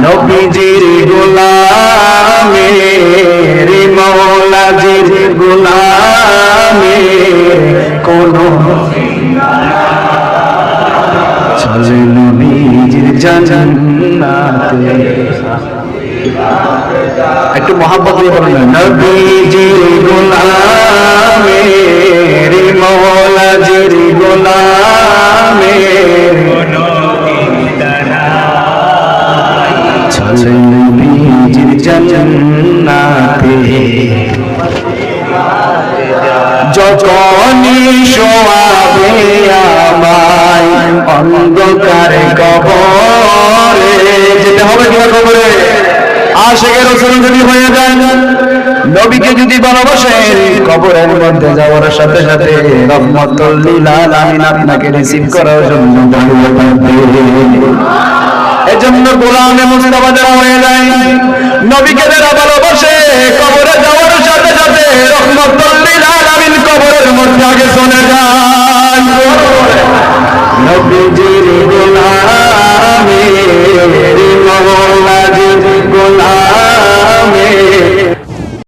নবীজির গোলামের মওলাজির গোলামের কোনো চলে নবীজির জান্নাতে। একটু মহব্বত দিয়ে বলেন নবীজির গোলামের মওলাজির গোলামের চলে নবীজির জান্নাতে। যখনই শোয়াবে আমায় অন্ধকারে কবরে, যেতে হবে কিনা কবরে? আশিকে রাসূল যদি হয়ে যান, নবীকে যদি ভালোবাসেন, কবরের মধ্যে যাওয়ার সাথে সাথে রহমতুল লিল আলামিন আপনাকে রিসিভ করার জন্য দাঁড়িয়ে থাকবে। এজন্য গোলামে মুস্তাফা যারা হয়ে যায়, নবীকে যারা